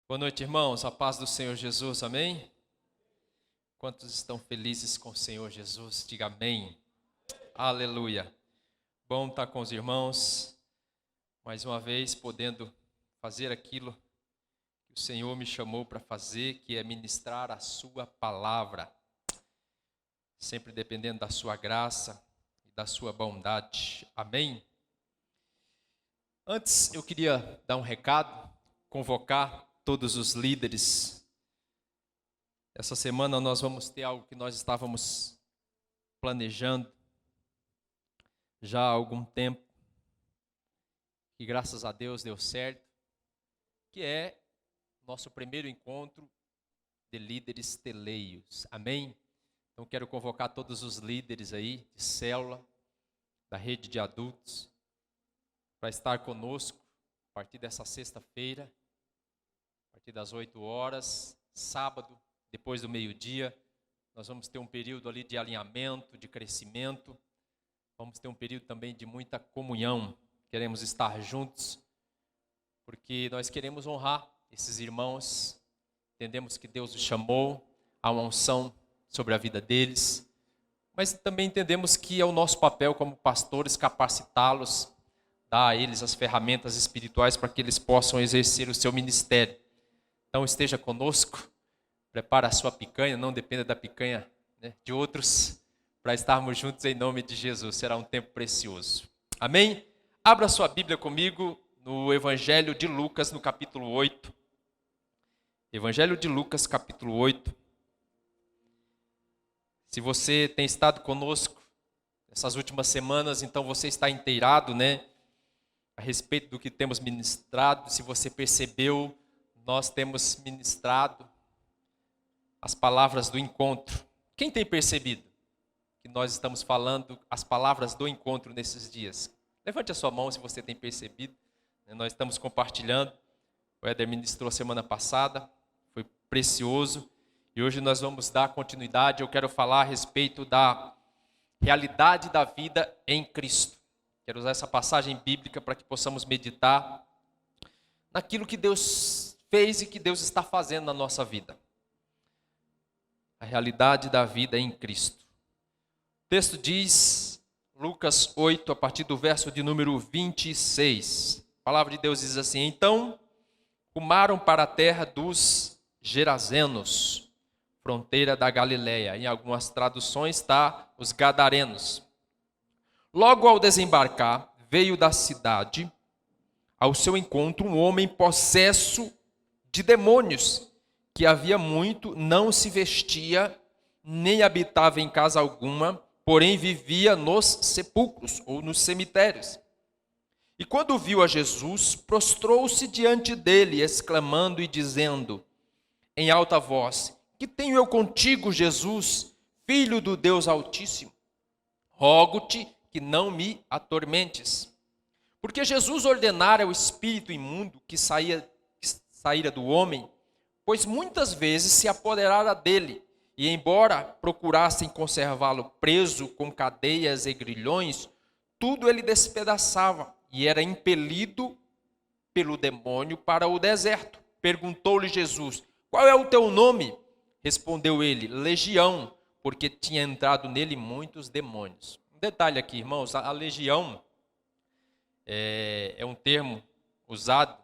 Boa noite, irmãos. A paz do Senhor Jesus, amém? Quantos estão felizes com o Senhor Jesus? Diga amém. Aleluia. Bom estar com os irmãos, mais uma vez podendo fazer aquilo que o Senhor me chamou para fazer, que é ministrar a sua palavra. Sempre dependendo da sua graça e da sua bondade. Amém? Antes eu queria dar um recado, convocar todos os líderes. Essa semana nós vamos ter algo que nós estávamos planejando já há algum tempo, e graças a Deus deu certo, que é nosso primeiro encontro de líderes teleios. Amém? Então quero convocar todos os líderes aí de célula, da rede de adultos, para estar conosco a partir dessa sexta-feira, a partir das 8 horas, sábado, depois do meio-dia. Nós vamos ter um período ali de alinhamento, de crescimento. Vamos ter um período também de muita comunhão. Queremos estar juntos, porque nós queremos honrar esses irmãos. Entendemos que Deus os chamou, há uma unção sobre a vida deles. Mas também entendemos que é o nosso papel como pastores capacitá-los, dar a eles as ferramentas espirituais para que eles possam exercer o seu ministério. Então esteja conosco, prepara a sua picanha, não dependa da picanha, né, de outros, para estarmos juntos em nome de Jesus. Será um tempo precioso. Amém? Abra sua Bíblia comigo no Evangelho de Lucas, no capítulo 8. Evangelho de Lucas, capítulo 8. Se você tem estado conosco essas últimas semanas, então você está inteirado, né, a respeito do que temos ministrado. Se você percebeu, nós temos ministrado as palavras do encontro. Quem tem percebido que nós estamos falando as palavras do encontro nesses dias? Levante a sua mão se você tem percebido. Nós estamos compartilhando. O Éder ministrou semana passada, foi precioso. E hoje nós vamos dar continuidade. Eu quero falar a respeito da realidade da vida em Cristo. Quero usar essa passagem bíblica para que possamos meditar naquilo que Deus fez e que Deus está fazendo na nossa vida. A realidade da vida em Cristo. O texto diz, Lucas 8, a partir do verso de número 26. A palavra de Deus diz assim: Então rumaram para a terra dos Gerazenos, fronteira da Galileia. Em algumas traduções está os Gadarenos. Logo ao desembarcar, veio da cidade ao seu encontro um homem possesso de demônios, que havia muito não se vestia, nem habitava em casa alguma, porém vivia nos sepulcros ou nos cemitérios. E quando viu a Jesus, prostrou-se diante dele, exclamando e dizendo em alta voz: Que tenho eu contigo, Jesus, Filho do Deus Altíssimo? Rogo-te que não me atormentes. Porque Jesus ordenara ao espírito imundo que saíra do homem, pois muitas vezes se apoderara dele, e embora procurassem conservá-lo preso com cadeias e grilhões, tudo ele despedaçava, e era impelido pelo demônio para o deserto. Perguntou-lhe Jesus: Qual é o teu nome? Respondeu ele: Legião, porque tinha entrado nele muitos demônios. Um detalhe aqui, irmãos, a legião é um termo usado,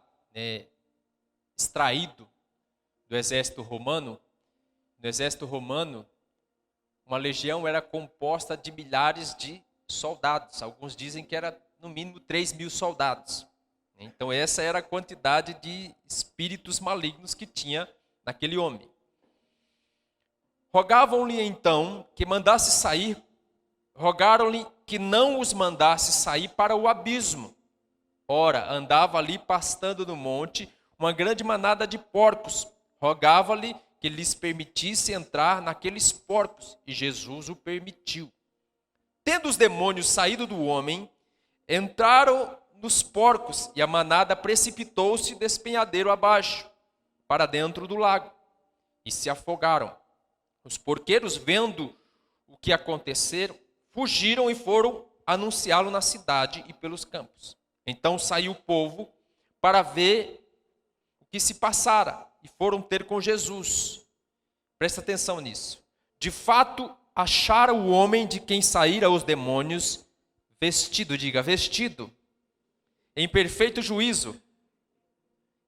extraído do exército romano. No exército romano, uma legião era composta de milhares de soldados. Alguns dizem que era no mínimo 3.000 soldados. Então essa era a quantidade de espíritos malignos que tinha naquele homem. Rogavam-lhe então que mandasse sair, rogaram-lhe que não os mandasse sair para o abismo. Ora, andava ali pastando no monte uma grande manada de porcos. Rogava-lhe que lhes permitisse entrar naqueles porcos, e Jesus o permitiu. Tendo os demônios saído do homem, entraram nos porcos, e a manada precipitou-se despenhadeiro abaixo, para dentro do lago, e se afogaram. Os porqueiros, vendo o que aconteceram, fugiram e foram anunciá-lo na cidade e pelos campos. Então saiu o povo para ver o que se passara, e foram ter com Jesus. Presta atenção nisso. De fato, acharam o homem de quem saíram os demônios, vestido, diga, vestido, em perfeito juízo.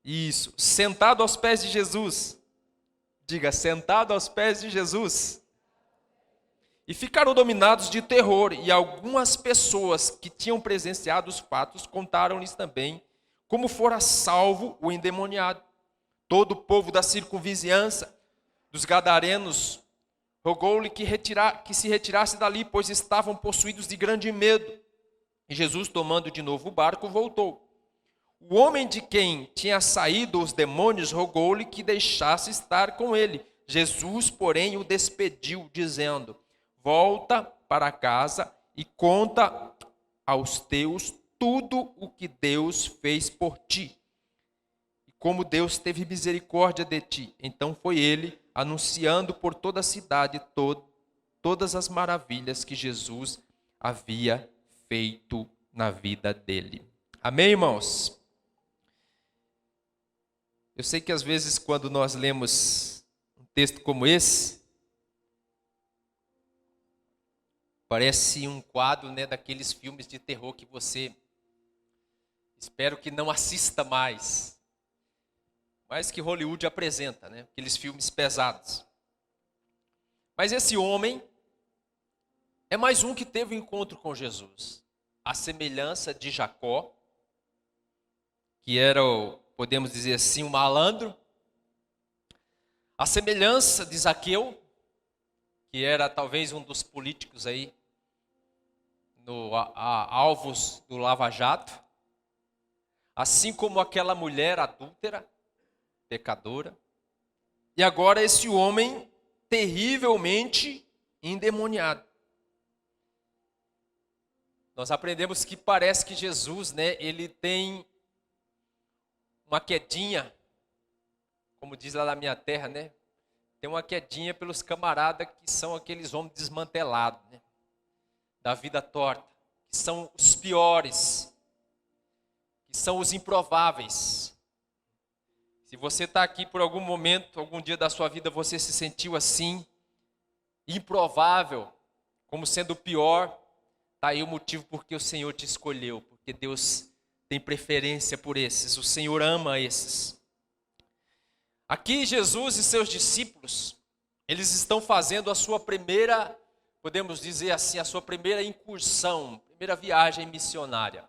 Isso, sentado aos pés de Jesus. Diga, sentado aos pés de Jesus. E ficaram dominados de terror, e algumas pessoas que tinham presenciado os fatos contaram-lhes também como fora salvo o endemoniado. Todo o povo da circunvizinhança dos gadarenos rogou-lhe que se retirasse dali, pois estavam possuídos de grande medo. E Jesus, tomando de novo o barco, voltou. O homem de quem tinha saído os demônios rogou-lhe que deixasse estar com ele. Jesus, porém, o despediu, dizendo: volta para casa e conta aos teus tudo o que Deus fez por ti, e como Deus teve misericórdia de ti. Então foi ele, anunciando por toda a cidade todas as maravilhas que Jesus havia feito na vida dele. Amém, irmãos? Eu sei que às vezes quando nós lemos um texto como esse, parece um quadro, né, daqueles filmes de terror que você, espero que não assista mais, mas que Hollywood apresenta, né, aqueles filmes pesados. Mas esse homem é mais um que teve um encontro com Jesus. A semelhança de Jacó, que era, podemos dizer assim, um malandro. A semelhança de Zaqueu, que era talvez um dos políticos aí, alvos do Lava Jato. Assim como aquela mulher adúltera, pecadora. E agora esse homem terrivelmente endemoniado. Nós aprendemos que parece que Jesus, né, ele tem uma quedinha, como diz lá na minha terra, né? Tem uma quedinha pelos camaradas que são aqueles homens desmantelados, né? Da vida torta, que são os piores, que são os improváveis. Se você está aqui por algum momento, algum dia da sua vida, você se sentiu assim, improvável, como sendo o pior, está aí o motivo porque o Senhor te escolheu, porque Deus tem preferência por esses, o Senhor ama esses. Aqui Jesus e seus discípulos, eles estão fazendo a sua primeira, podemos dizer assim, a sua primeira incursão, primeira viagem missionária.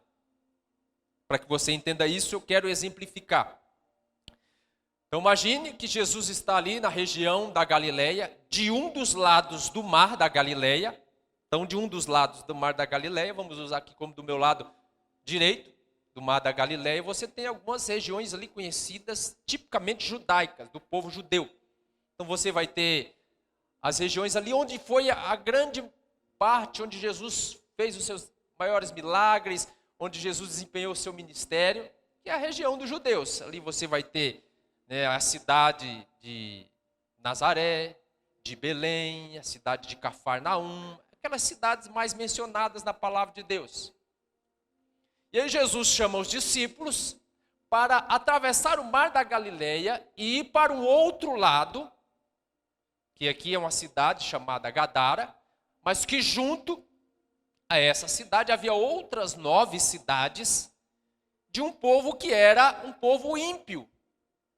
Para que você entenda isso, eu quero exemplificar. Então imagine que Jesus está ali na região da Galileia, de um dos lados do mar da Galileia. Então de um dos lados do mar da Galileia, vamos usar aqui como do meu lado direito, do mar da Galileia, você tem algumas regiões ali conhecidas, tipicamente judaicas, do povo judeu. Então você vai ter as regiões ali onde foi a grande parte, onde Jesus fez os seus maiores milagres, onde Jesus desempenhou o seu ministério, que é a região dos judeus. Ali você vai ter, né, a cidade de Nazaré, de Belém, a cidade de Cafarnaum, aquelas cidades mais mencionadas na palavra de Deus. E aí Jesus chama os discípulos para atravessar o mar da Galileia e ir para o outro lado, que aqui é uma cidade chamada Gadara, mas que junto a essa cidade havia outras 9 cidades de um povo que era um povo ímpio,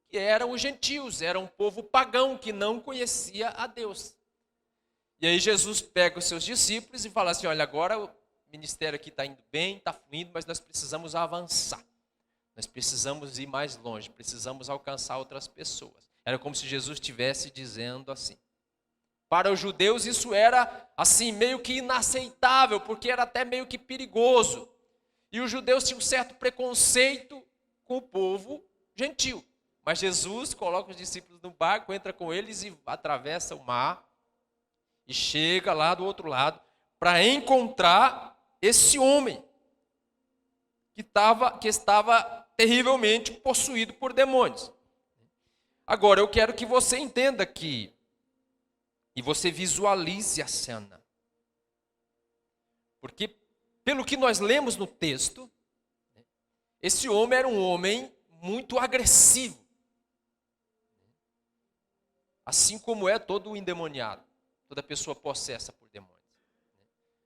que eram os gentios, era um povo pagão que não conhecia a Deus. E aí Jesus pega os seus discípulos e fala assim: olha, agora o ministério aqui está indo bem, está fluindo, mas nós precisamos avançar. Nós precisamos ir mais longe, precisamos alcançar outras pessoas. Era como se Jesus estivesse dizendo assim. Para os judeus isso era assim meio que inaceitável, porque era até meio que perigoso. E os judeus tinham um certo preconceito com o povo gentil. Mas Jesus coloca os discípulos no barco, entra com eles e atravessa o mar e chega lá do outro lado para encontrar esse homem que estava terrivelmente possuído por demônios. Agora, eu quero que você entenda aqui e você visualize a cena. Porque, pelo que nós lemos no texto, esse homem era um homem muito agressivo. assim como é todo o endemoniado, toda pessoa possessa por demônios.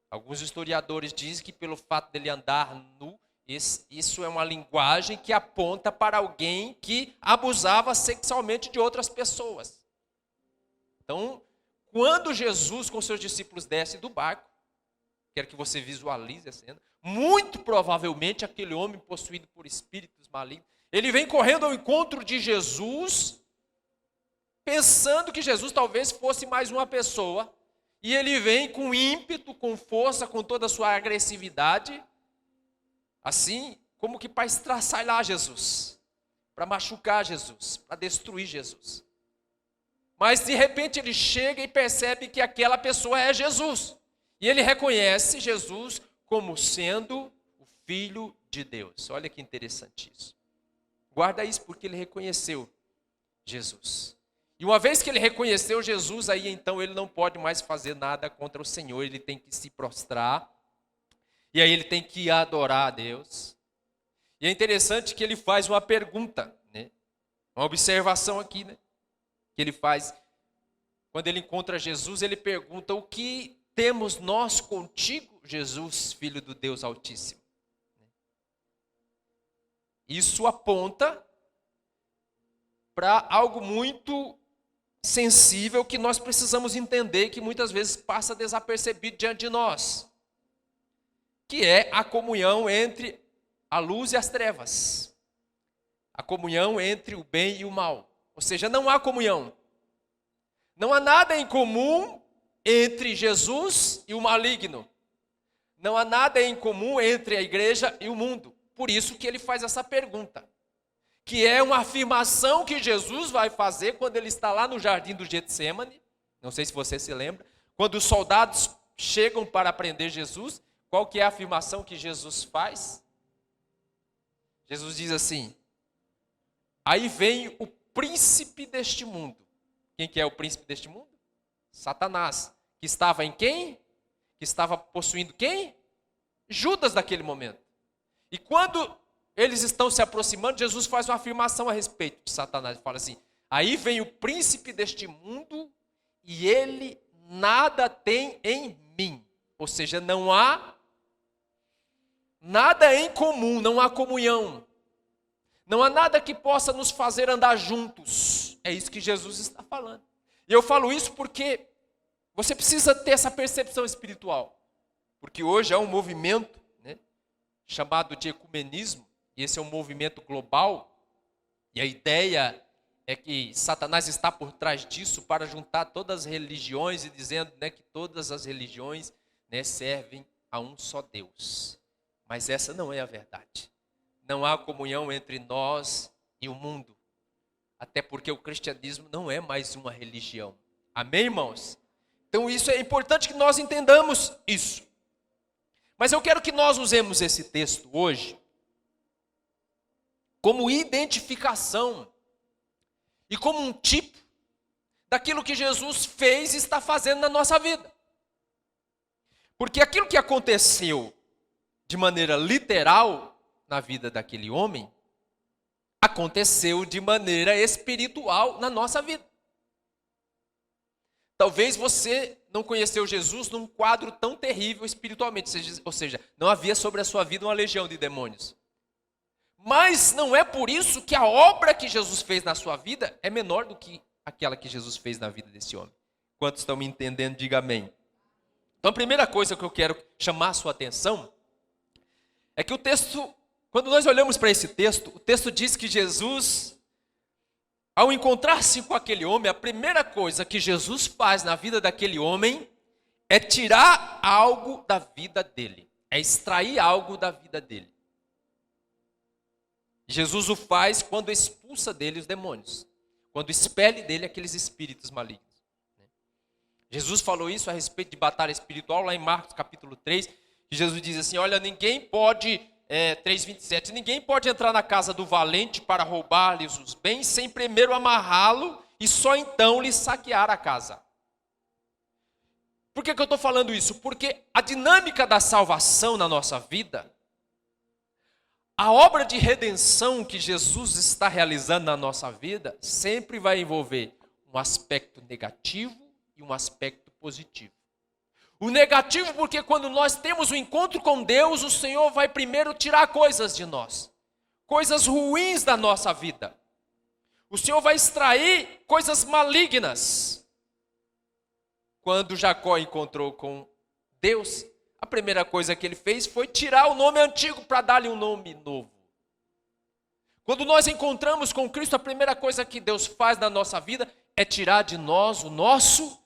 Alguns historiadores dizem que pelo fato dele andar nu, isso é uma linguagem que aponta para alguém que abusava sexualmente de outras pessoas. Então, quando Jesus com seus discípulos desce do barco, quero que você visualize a cena, muito provavelmente aquele homem possuído por espíritos malignos, ele vem correndo ao encontro de Jesus, pensando que Jesus talvez fosse mais uma pessoa, e ele vem com ímpeto, com força, com toda a sua agressividade, assim como que para estraçalhar Jesus, para machucar Jesus, para destruir Jesus. Mas de repente ele chega e percebe que aquela pessoa é Jesus. E ele reconhece Jesus como sendo o Filho de Deus. Olha que interessante isso. Guarda isso porque ele reconheceu Jesus. E uma vez que ele reconheceu Jesus, aí então ele não pode mais fazer nada contra o Senhor. Ele tem que se prostrar. E aí ele tem que adorar a Deus. E é interessante que ele faz uma pergunta, né? Uma observação aqui, né? Que ele faz. Quando ele encontra Jesus, ele pergunta: o que temos nós contigo, Jesus, Filho do Deus Altíssimo? Isso aponta para algo muito sensível que nós precisamos entender, que muitas vezes passa desapercebido diante de nós, que é a comunhão entre a luz e as trevas, a comunhão entre o bem e o mal. Ou seja, não há comunhão, não há nada em comum entre Jesus e o maligno, não há nada em comum entre a igreja e o mundo. Por isso que ele faz essa pergunta, que é uma afirmação que Jesus vai fazer quando ele está lá no jardim do Getsêmani. Não sei se você se lembra, quando os soldados chegam para prender Jesus, qual que é a afirmação que Jesus faz? Jesus diz assim: aí vem o príncipe deste mundo. Quem que é o príncipe deste mundo? Satanás. Que estava em quem? Que estava possuindo quem? Judas naquele momento. E quando eles estão se aproximando, Jesus faz uma afirmação a respeito de Satanás. Ele fala assim: aí vem o príncipe deste mundo e ele nada tem em mim. Ou seja, não há nada em comum, não há comunhão. Não há nada que possa nos fazer andar juntos. É isso que Jesus está falando. E eu falo isso porque você precisa ter essa percepção espiritual. Porque hoje há um movimento, né, chamado de ecumenismo. E esse é um movimento global. E a ideia é que Satanás está por trás disso para juntar todas as religiões e dizendo, né, que todas as religiões, né, servem a um só Deus. Mas essa não é a verdade. Não há comunhão entre nós e o mundo. Até porque o cristianismo não é mais uma religião. Amém, irmãos? Então isso é importante que nós entendamos isso. Mas eu quero que nós usemos esse texto hoje como identificação e como um tipo daquilo que Jesus fez e está fazendo na nossa vida. Porque aquilo que aconteceu de maneira literal na vida daquele homem, aconteceu de maneira espiritual na nossa vida. Talvez você não conheceu Jesus num quadro tão terrível espiritualmente, ou seja, não havia sobre a sua vida uma legião de demônios. Mas não é por isso que a obra que Jesus fez na sua vida é menor do que aquela que Jesus fez na vida desse homem. Quantos estão me entendendo? Diga amém. Então a primeira coisa que eu quero chamar a sua atenção é que o texto, quando nós olhamos para esse texto, o texto diz que Jesus, ao encontrar-se com aquele homem, a primeira coisa que Jesus faz na vida daquele homem é tirar algo da vida dele, é extrair algo da vida dele. Jesus o faz quando expulsa dele os demônios, quando expele dele aqueles espíritos malignos. Jesus falou isso a respeito de batalha espiritual lá em Marcos capítulo 3, que Jesus diz assim: olha, ninguém pode, 3:27, ninguém pode entrar na casa do valente para roubar-lhes os bens sem primeiro amarrá-lo e só então lhe saquear a casa. Por que eu estou falando isso? Porque a dinâmica da salvação na nossa vida, a obra de redenção que Jesus está realizando na nossa vida, sempre vai envolver um aspecto negativo e um aspecto positivo. O negativo porque quando nós temos um encontro com Deus, o Senhor vai primeiro tirar coisas de nós, coisas ruins da nossa vida. O Senhor vai extrair coisas malignas. Quando Jacó encontrou com Deus, a primeira coisa que ele fez foi tirar o nome antigo para dar-lhe um nome novo. Quando nós encontramos com Cristo, a primeira coisa que Deus faz na nossa vida é tirar de nós o nosso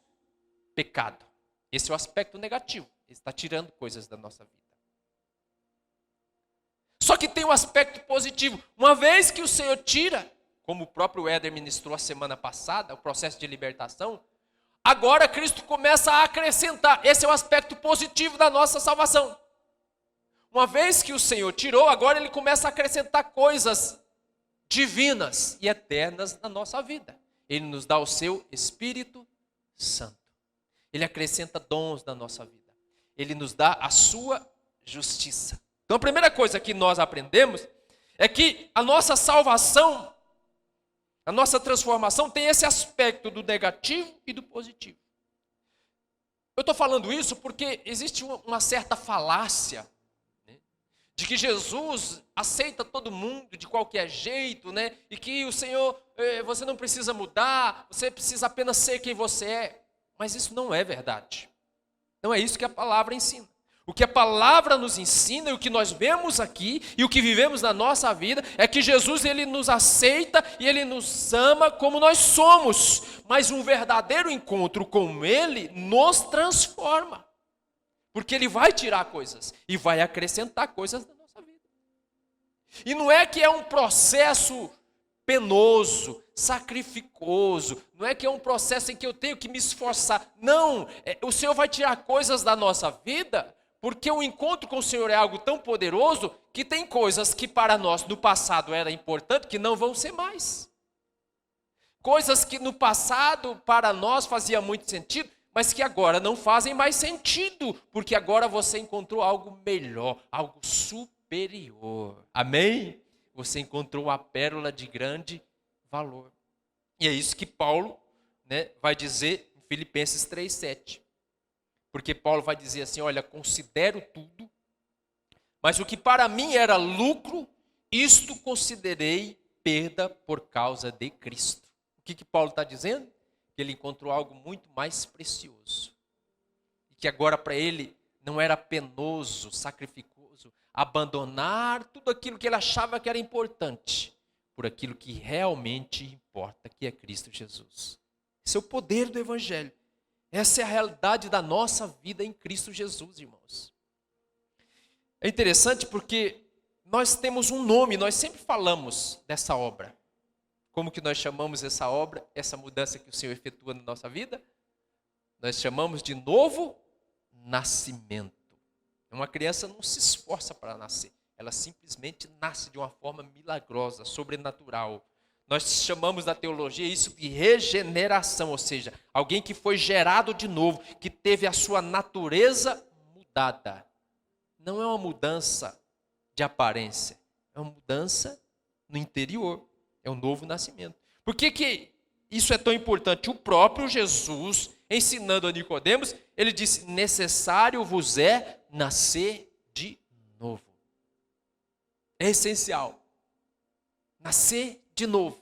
pecado. Esse é o aspecto negativo. Ele está tirando coisas da nossa vida. Só que tem um aspecto positivo. Uma vez que o Senhor tira, como o próprio Éder ministrou a semana passada, o processo de libertação, agora Cristo começa a acrescentar. Esse é o aspecto positivo da nossa salvação. Uma vez que o Senhor tirou, agora Ele começa a acrescentar coisas divinas e eternas na nossa vida. Ele nos dá o seu Espírito Santo. Ele acrescenta dons na nossa vida. Ele nos dá a sua justiça. Então a primeira coisa que nós aprendemos é que a nossa salvação, a nossa transformação tem esse aspecto do negativo e do positivo. Eu estou falando isso porque existe uma certa falácia, né, de que Jesus aceita todo mundo de qualquer jeito, né, e que o Senhor, você não precisa mudar, você precisa apenas ser quem você é. Mas isso não é verdade. Não é isso que a palavra ensina. O que a palavra nos ensina e o que nós vemos aqui e o que vivemos na nossa vida é que Jesus, ele nos aceita e ele nos ama como nós somos. Mas um verdadeiro encontro com ele nos transforma. Porque ele vai tirar coisas e vai acrescentar coisas na nossa vida. E não é que é um processo penoso, sacrificoso, não é que é um processo em que eu tenho que me esforçar. Não, o Senhor vai tirar coisas da nossa vida, porque o encontro com o Senhor é algo tão poderoso, que tem coisas que para nós no passado era importante, que não vão ser mais. Coisas que no passado para nós fazia muito sentido, mas que agora não fazem mais sentido, porque agora você encontrou algo melhor, algo superior. Amém? Você encontrou a pérola de grande valor. E é isso que Paulo, né, vai dizer em Filipenses 3,7. Porque Paulo vai dizer assim, olha, considero tudo, mas o que para mim era lucro, isto considerei perda por causa de Cristo. O que Paulo está dizendo? Que ele encontrou algo muito mais precioso. E que agora para ele não era penoso, sacrificoso, abandonar tudo aquilo que ele achava que era importante, por aquilo que realmente importa, que é Cristo Jesus. Esse é o poder do Evangelho. Essa é a realidade da nossa vida em Cristo Jesus, irmãos. É interessante porque nós temos um nome, nós sempre falamos dessa obra. Como que nós chamamos essa obra, essa mudança que o Senhor efetua na nossa vida? Nós chamamos de novo nascimento. Uma criança não se esforça para nascer, ela simplesmente nasce de uma forma milagrosa, sobrenatural. Nós chamamos na teologia isso de regeneração, ou seja, alguém que foi gerado de novo, que teve a sua natureza mudada. Não é uma mudança de aparência, é uma mudança no interior, é um novo nascimento. Por que isso é tão importante? O próprio Jesus, ensinando a Nicodemos, ele disse, necessário vos é nascer de novo. É essencial. Nascer de novo.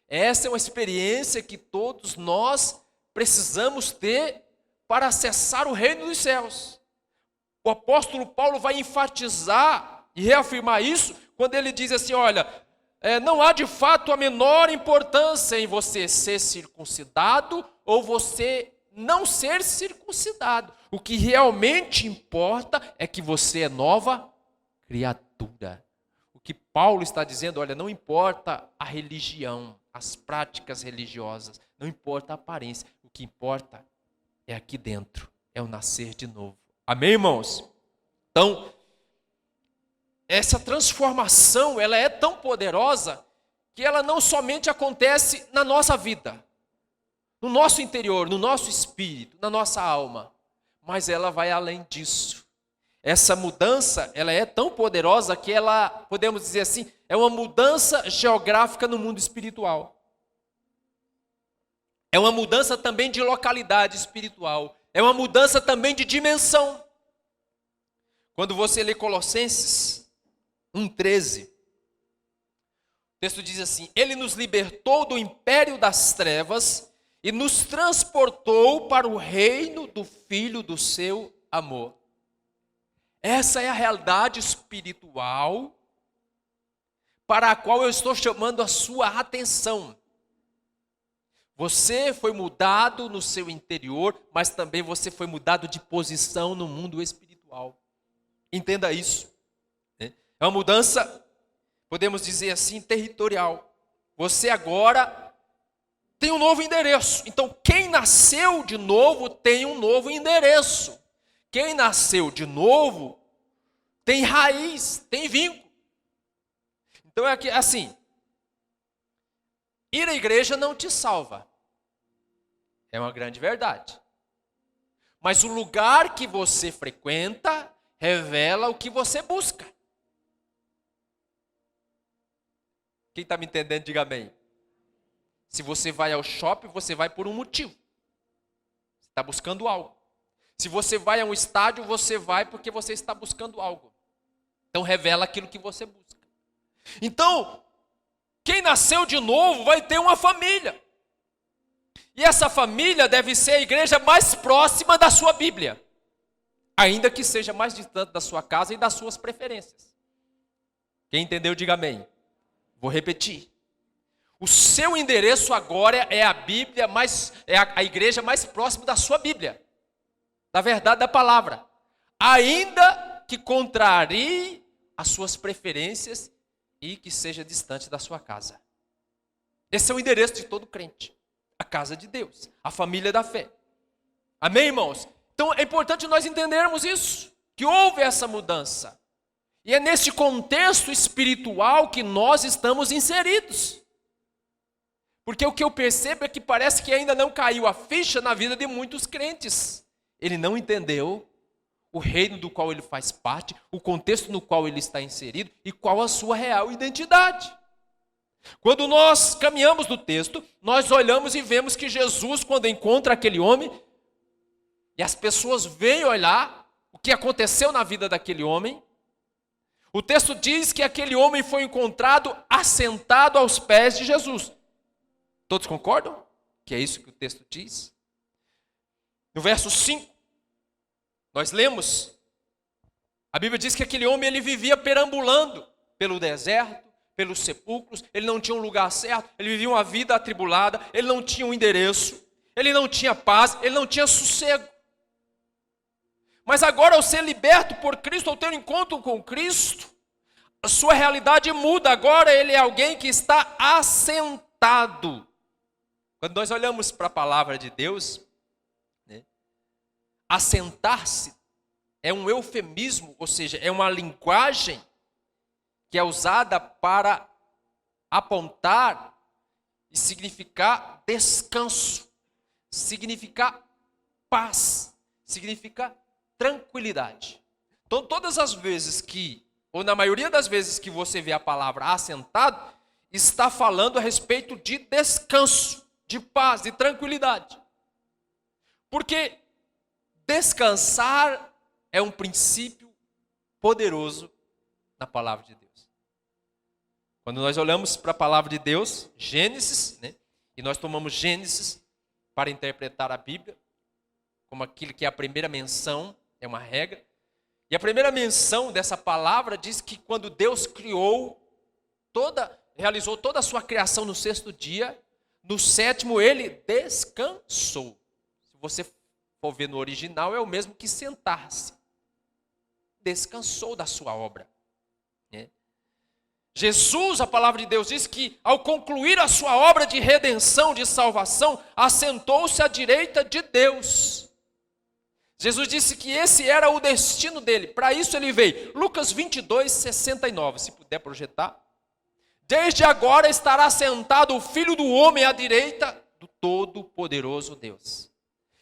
Essa é uma experiência que todos nós precisamos ter para acessar o reino dos céus. O apóstolo Paulo vai enfatizar e reafirmar isso quando ele diz assim, olha, não há de fato a menor importância em você ser circuncidado ou você não ser circuncidado. O que realmente importa é que você é nova criatura. O que Paulo está dizendo, olha, não importa a religião, as práticas religiosas, não importa a aparência, o que importa é aqui dentro, é o nascer de novo. Amém, irmãos? Então, essa transformação, ela é tão poderosa que ela não somente acontece na nossa vida, no nosso interior, no nosso espírito, na nossa alma, mas ela vai além disso. Essa mudança, ela é tão poderosa que ela, podemos dizer assim, é uma mudança geográfica no mundo espiritual. É uma mudança também de localidade espiritual. É uma mudança também de dimensão. Quando você lê Colossenses 1,13, o texto diz assim: Ele nos libertou do império das trevas e nos transportou para o reino do Filho do seu amor. Essa é a realidade espiritual para a qual eu estou chamando a sua atenção. Você foi mudado no seu interior, mas também você foi mudado de posição no mundo espiritual. Entenda isso. É uma mudança, podemos dizer assim, territorial. Você agora tem um novo endereço. Então, quem nasceu de novo tem um novo endereço. Quem nasceu de novo tem raiz, tem vínculo. Então é assim, ir à igreja não te salva. É uma grande verdade. Mas o lugar que você frequenta revela o que você busca. Quem está me entendendo, diga amém. Se você vai ao shopping, você vai por um motivo. Você está buscando algo. Se você vai a um estádio, você vai porque você está buscando algo. Então revela aquilo que você busca. Então, quem nasceu de novo vai ter uma família. E essa família deve ser a igreja mais próxima da sua Bíblia. Ainda que seja mais distante da sua casa e das suas preferências. Quem entendeu, diga amém. Vou repetir. O seu endereço agora é a Bíblia é a igreja mais próxima da sua Bíblia. Da verdade da palavra, ainda que contrarie as suas preferências e que seja distante da sua casa. Esse é o endereço de todo crente, a casa de Deus, a família da fé. Amém, irmãos? Então é importante nós entendermos isso, que houve essa mudança. E é nesse contexto espiritual que nós estamos inseridos. Porque o que eu percebo é que parece que ainda não caiu a ficha na vida de muitos crentes. Ele não entendeu o reino do qual ele faz parte, o contexto no qual ele está inserido e qual a sua real identidade. Quando nós caminhamos no texto, nós olhamos e vemos que Jesus, quando encontra aquele homem, e as pessoas vêm olhar o que aconteceu na vida daquele homem, o texto diz que aquele homem foi encontrado assentado aos pés de Jesus. Todos concordam? Que é isso que o texto diz? No verso 5, nós lemos, a Bíblia diz que aquele homem ele vivia perambulando pelo deserto, pelos sepulcros, ele não tinha um lugar certo, ele vivia uma vida atribulada, ele não tinha um endereço, ele não tinha paz, ele não tinha sossego. Mas agora, ao ser liberto por Cristo, ao ter um encontro com Cristo, a sua realidade muda. Agora ele é alguém que está assentado. Quando nós olhamos para a palavra de Deus, assentar-se é um eufemismo, ou seja, é uma linguagem que é usada para apontar e significar descanso, significar paz, significar tranquilidade. Então, todas as vezes que, ou na maioria das vezes que você vê a palavra assentado, está falando a respeito de descanso, de paz, de tranquilidade. Porque descansar é um princípio poderoso na palavra de Deus. Quando nós olhamos para a palavra de Deus, Gênesis, e nós tomamos Gênesis para interpretar a Bíblia, como aquilo que é a primeira menção, é uma regra. E a primeira menção dessa palavra diz que quando Deus realizou toda a sua criação no sexto dia, no sétimo ele descansou. Se você for ver no original, é o mesmo que sentar-se. Descansou da sua obra. Jesus, a palavra de Deus diz que ao concluir a sua obra de redenção, de salvação, assentou-se à direita de Deus. Jesus disse que esse era o destino dele, para isso ele veio. Lucas 22, 69, se puder projetar. Desde agora estará sentado o Filho do Homem à direita do Todo-Poderoso Deus.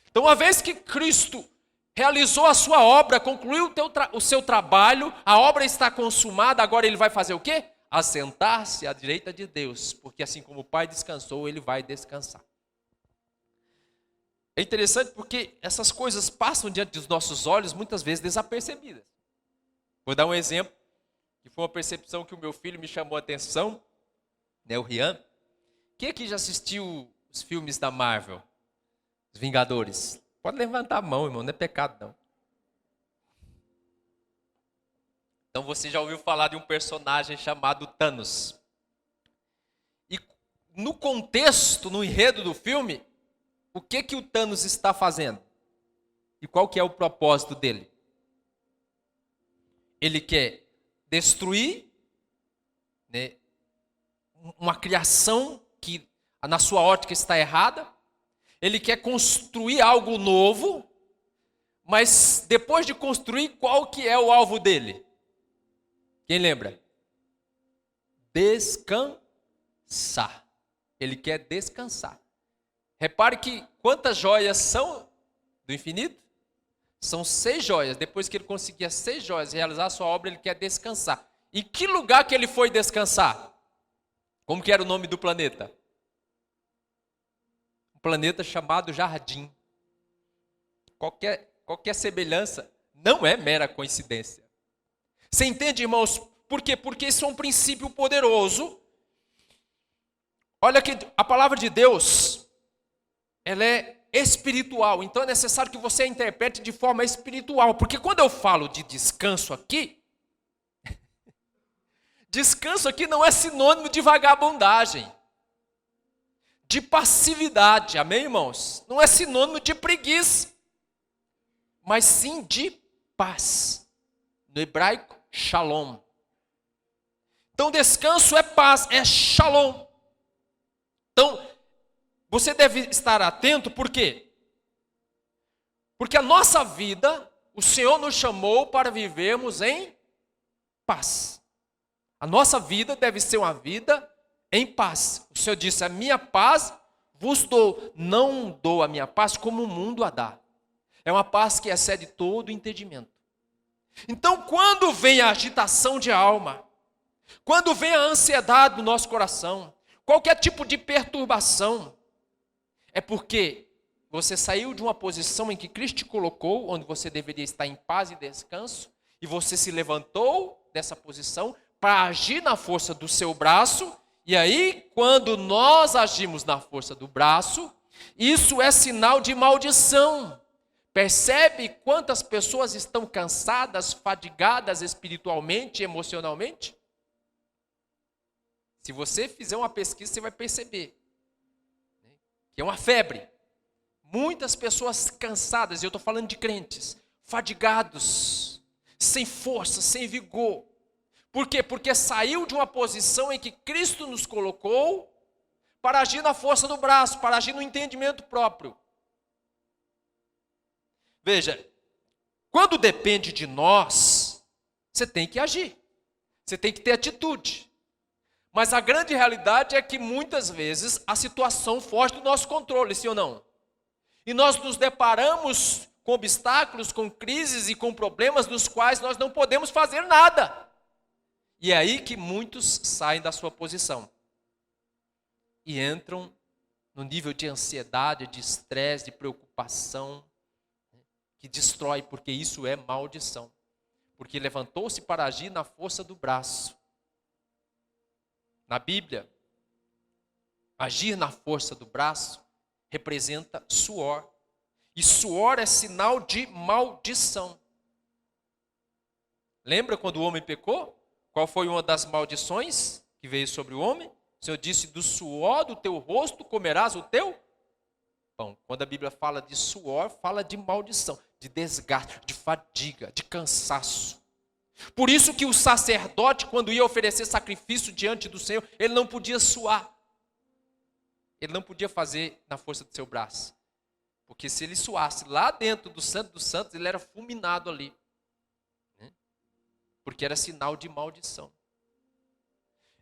Então, uma vez que Cristo realizou a sua obra, concluiu o seu trabalho, a obra está consumada, agora ele vai fazer o quê? Assentar-se à direita de Deus, porque assim como o Pai descansou, ele vai descansar. É interessante porque essas coisas passam diante dos nossos olhos, muitas vezes desapercebidas. Vou dar um exemplo, que foi uma percepção que o meu filho me chamou a atenção, né, o Rian. Quem aqui já assistiu os filmes da Marvel? Os Vingadores? Pode levantar a mão, irmão, não é pecado não. Então você já ouviu falar de um personagem chamado Thanos. E no contexto, no enredo do filme, o que o Thanos está fazendo? E qual que é o propósito dele? Ele quer destruir, né, uma criação que na sua ótica está errada. Ele quer construir algo novo, mas depois de construir, qual que é o alvo dele? Quem lembra? Descansar. Ele quer descansar. Repare que quantas joias são do infinito? São 6 joias. Depois que ele conseguir as 6 joias, realizar a sua obra, ele quer descansar. Em que lugar que ele foi descansar? Como que era o nome do planeta? Um planeta chamado Jardim. Qualquer semelhança não é mera coincidência. Você entende, irmãos? Por quê? Porque isso é um princípio poderoso. Olha que a palavra de Deus, ela é espiritual. Então é necessário que você a interprete de forma espiritual. Porque quando eu falo de descanso aqui, descanso aqui não é sinônimo de vagabundagem, de passividade. Amém, irmãos? Não é sinônimo de preguiça, mas sim de paz. No hebraico, shalom. Então descanso é paz, é shalom. Então, você deve estar atento, por quê? Porque a nossa vida, o Senhor nos chamou para vivermos em paz. A nossa vida deve ser uma vida em paz. O Senhor disse, a minha paz vos dou. Não dou a minha paz como o mundo a dá. É uma paz que excede todo o entendimento. Então, quando vem a agitação de alma, quando vem a ansiedade no nosso coração, qualquer tipo de perturbação, é porque você saiu de uma posição em que Cristo te colocou, onde você deveria estar em paz e descanso, e você se levantou dessa posição para agir na força do seu braço, e aí, quando nós agimos na força do braço, isso é sinal de maldição. Percebe quantas pessoas estão cansadas, fadigadas espiritualmente e emocionalmente? Se você fizer uma pesquisa, você vai perceber que é uma febre. Muitas pessoas cansadas, e eu estou falando de crentes, fadigados, sem força, sem vigor. Por quê? Porque saiu de uma posição em que Cristo nos colocou para agir na força do braço, para agir no entendimento próprio. Veja, quando depende de nós, você tem que agir, você tem que ter atitude. Mas a grande realidade é que muitas vezes a situação foge do nosso controle, sim ou não? E nós nos deparamos com obstáculos, com crises e com problemas dos quais nós não podemos fazer nada. E é aí que muitos saem da sua posição e entram no nível de ansiedade, de estresse, de preocupação, que destrói, porque isso é maldição. Porque levantou-se para agir na força do braço. Na Bíblia, agir na força do braço representa suor. E suor é sinal de maldição. Lembra quando o homem pecou? Qual foi uma das maldições que veio sobre o homem? O Senhor disse, do suor do teu rosto comerás o teu pão. Quando a Bíblia fala de suor, fala de maldição, de desgaste, de fadiga, de cansaço. Por isso que o sacerdote, quando ia oferecer sacrifício diante do Senhor, ele não podia suar. Ele não podia fazer na força do seu braço. Porque se ele suasse lá dentro do Santo dos Santos, ele era fulminado ali. Porque era sinal de maldição.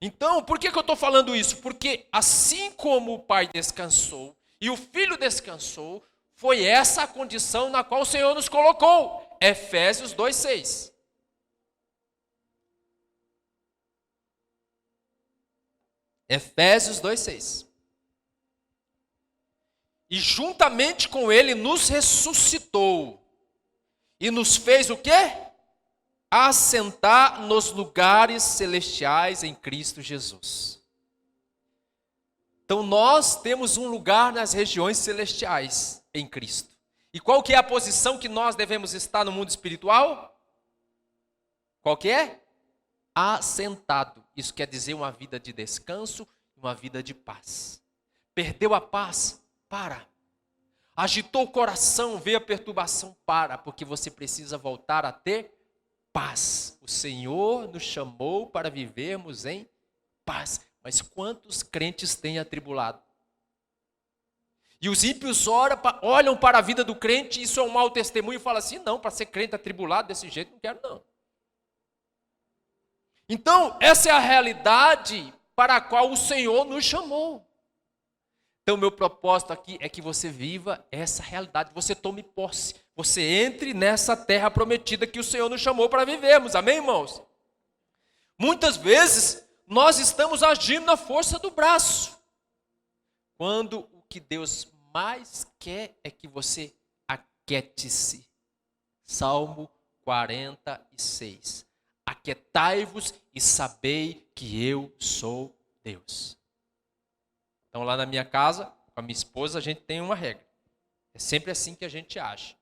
Então, por que eu estou falando isso? Porque assim como o pai descansou e o filho descansou, foi essa a condição na qual o Senhor nos colocou. Efésios 2:6. Efésios 2:6. E juntamente com ele nos ressuscitou. E nos fez o quê? Assentar nos lugares celestiais em Cristo Jesus. Então nós temos um lugar nas regiões celestiais em Cristo. E qual que é a posição que nós devemos estar no mundo espiritual? Qual que é? Assentado. Isso quer dizer uma vida de descanso, uma vida de paz. Perdeu a paz? Para. Agitou o coração, veio a perturbação? Para, porque você precisa voltar a ter paz. O Senhor nos chamou para vivermos em paz. Mas quantos crentes têm atribulado? E os ímpios olham para a vida do crente, isso é um mau testemunho, e falam assim, não, para ser crente atribulado desse jeito, não quero não. Então, essa é a realidade para a qual o Senhor nos chamou. Então, meu propósito aqui é que você viva essa realidade, você tome posse, você entre nessa terra prometida que o Senhor nos chamou para vivermos, amém, irmãos? Muitas vezes, nós estamos agindo na força do braço, quando o que Deus mais quer é que você aquiete-se. Salmo 46. Aquietai-vos e sabei que eu sou Deus. Então lá na minha casa, com a minha esposa, a gente tem uma regra. É sempre assim que a gente age.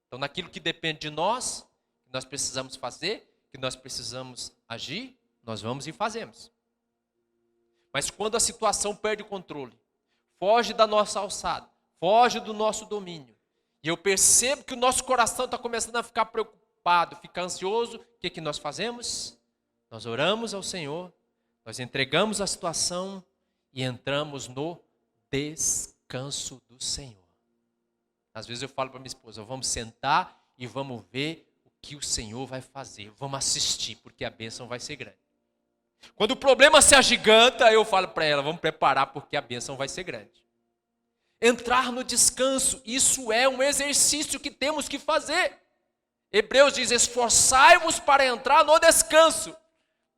Então naquilo que depende de nós, que nós precisamos fazer, que nós precisamos agir, nós vamos e fazemos. Mas quando a situação perde o controle, foge da nossa alçada, foge do nosso domínio, e eu percebo que o nosso coração está começando a ficar preocupado, ficar ansioso, o que nós fazemos? Nós oramos ao Senhor, nós entregamos a situação e entramos no descanso do Senhor. Às vezes eu falo para minha esposa, vamos sentar e vamos ver o que o Senhor vai fazer, vamos assistir, porque a bênção vai ser grande. Quando o problema se agiganta, eu falo para ela, vamos preparar porque a bênção vai ser grande. Entrar no descanso, isso é um exercício que temos que fazer. Hebreus diz, esforçai-vos para entrar no descanso.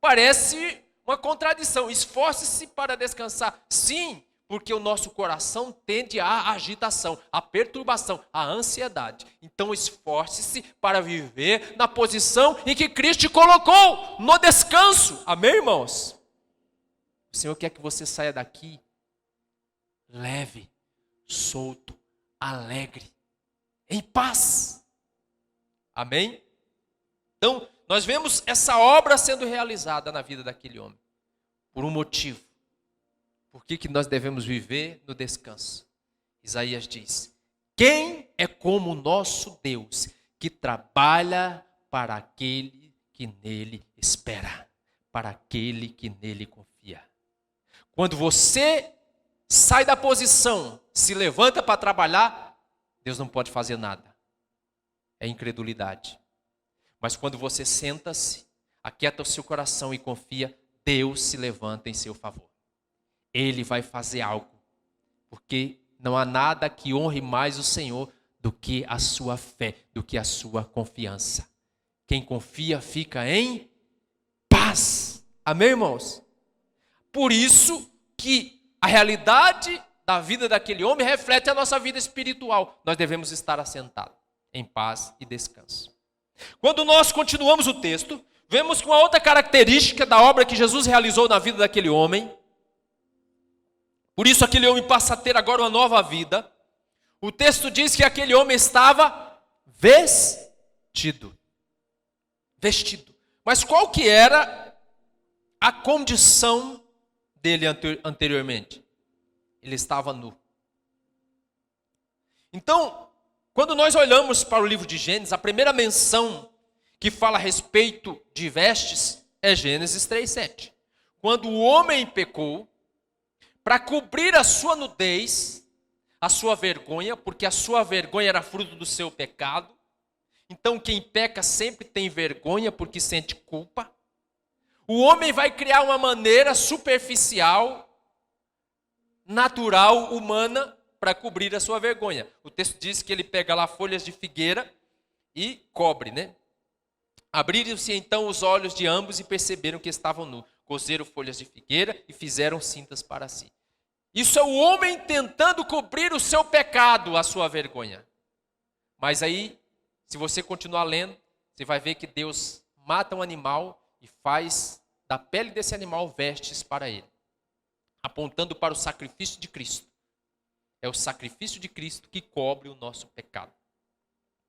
Parece uma contradição, esforce-se para descansar. Sim, porque o nosso coração tende à agitação, à perturbação, à ansiedade. Então esforce-se para viver na posição em que Cristo te colocou, no descanso. Amém, irmãos? O Senhor quer que você saia daqui leve, solto, alegre, em paz. Amém? Então, nós vemos essa obra sendo realizada na vida daquele homem, por um motivo. Por que nós devemos viver no descanso? Isaías diz, quem é como o nosso Deus, que trabalha para aquele que nele espera, para aquele que nele confia. Quando você sai da posição, se levanta para trabalhar, Deus não pode fazer nada. É incredulidade. Mas quando você senta-se, aquieta o seu coração e confia, Deus se levanta em seu favor. Ele vai fazer algo, porque não há nada que honre mais o Senhor do que a sua fé, do que a sua confiança. Quem confia fica em paz. Amém, irmãos? Por isso que a realidade da vida daquele homem reflete a nossa vida espiritual. Nós devemos estar assentados em paz e descanso. Quando nós continuamos o texto, vemos que uma outra característica da obra que Jesus realizou na vida daquele homem, por isso aquele homem passa a ter agora uma nova vida. O texto diz que aquele homem estava vestido. Vestido. Mas qual que era a condição dele anteriormente? Ele estava nu. Então, quando nós olhamos para o livro de Gênesis, a primeira menção que fala a respeito de vestes é Gênesis 3:7. Quando o homem pecou, para cobrir a sua nudez, a sua vergonha, porque a sua vergonha era fruto do seu pecado. Então quem peca sempre tem vergonha porque sente culpa. O homem vai criar uma maneira superficial, natural, humana, para cobrir a sua vergonha. O texto diz que ele pega lá folhas de figueira e cobre, né? Abriram-se então os olhos de ambos e perceberam que estavam nus. Cozeram folhas de figueira e fizeram cintas para si. Isso é o homem tentando cobrir o seu pecado, a sua vergonha. Mas aí, se você continuar lendo, você vai ver que Deus mata um animal e faz da pele desse animal vestes para ele, apontando para o sacrifício de Cristo. É o sacrifício de Cristo que cobre o nosso pecado.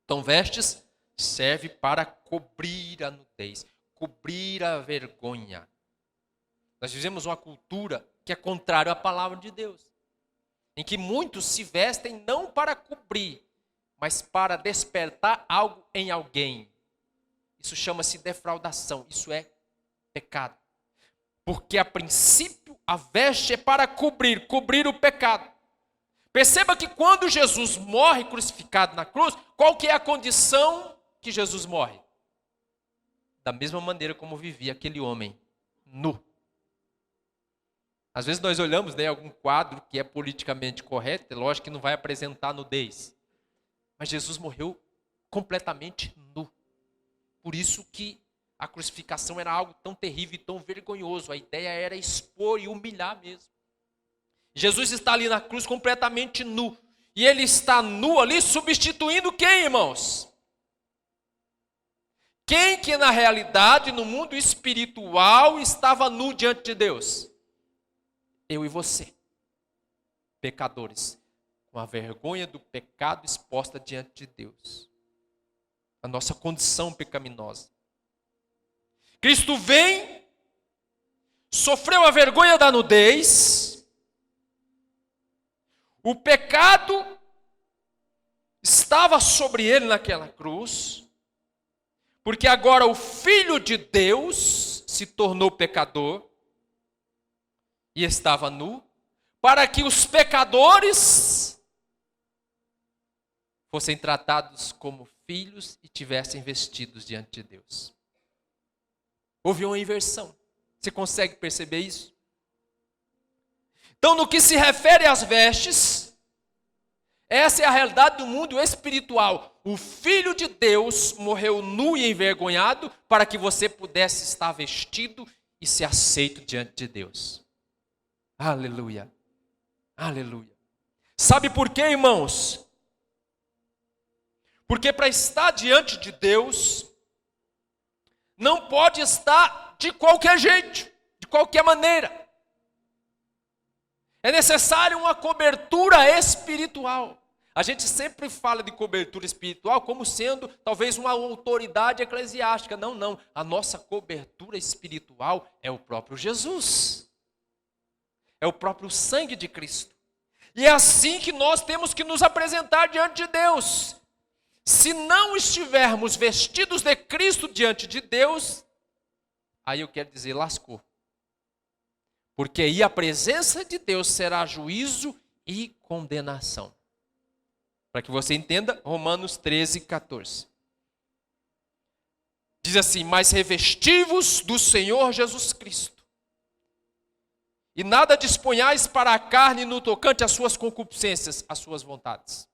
Então, vestes serve para cobrir a nudez, cobrir a vergonha. Nós vivemos uma cultura que é contrária à palavra de Deus, em que muitos se vestem não para cobrir, mas para despertar algo em alguém. Isso chama-se defraudação, isso é pecado. Porque a princípio a veste é para cobrir o pecado. Perceba que quando Jesus morre crucificado na cruz, qual que é a condição que Jesus morre? Da mesma maneira como vivia aquele homem, nu. Às vezes nós olhamos, né, algum quadro que é politicamente correto, é lógico que não vai apresentar nudez. Mas Jesus morreu completamente nu. Por isso que a crucificação era algo tão terrível e tão vergonhoso. A ideia era expor e humilhar mesmo. Jesus está ali na cruz completamente nu. E ele está nu ali substituindo quem, irmãos? Quem que na realidade, no mundo espiritual, estava nu diante de Deus? Eu e você, pecadores, com a vergonha do pecado exposta diante de Deus. A nossa condição pecaminosa. Cristo vem, sofreu a vergonha da nudez, o pecado estava sobre ele naquela cruz, porque agora o Filho de Deus se tornou pecador e estava nu, para que os pecadores fossem tratados como filhos e tivessem vestidos diante de Deus. Houve uma inversão. Você consegue perceber isso? Então, no que se refere às vestes, essa é a realidade do mundo espiritual. O Filho de Deus morreu nu e envergonhado para que você pudesse estar vestido e ser aceito diante de Deus. Aleluia. Aleluia. Sabe por quê, irmãos? Porque para estar diante de Deus, não pode estar de qualquer jeito, de qualquer maneira. É necessário uma cobertura espiritual. A gente sempre fala de cobertura espiritual como sendo talvez uma autoridade eclesiástica. Não, não. A nossa cobertura espiritual é o próprio Jesus. É o próprio sangue de Cristo. E é assim que nós temos que nos apresentar diante de Deus. Se não estivermos vestidos de Cristo diante de Deus, aí eu quero dizer, lascou. Porque aí a presença de Deus será juízo e condenação. Para que você entenda, Romanos 13, 14. Diz assim, mas revestivos do Senhor Jesus Cristo. E nada disponhais para a carne no tocante às suas concupiscências, às suas vontades.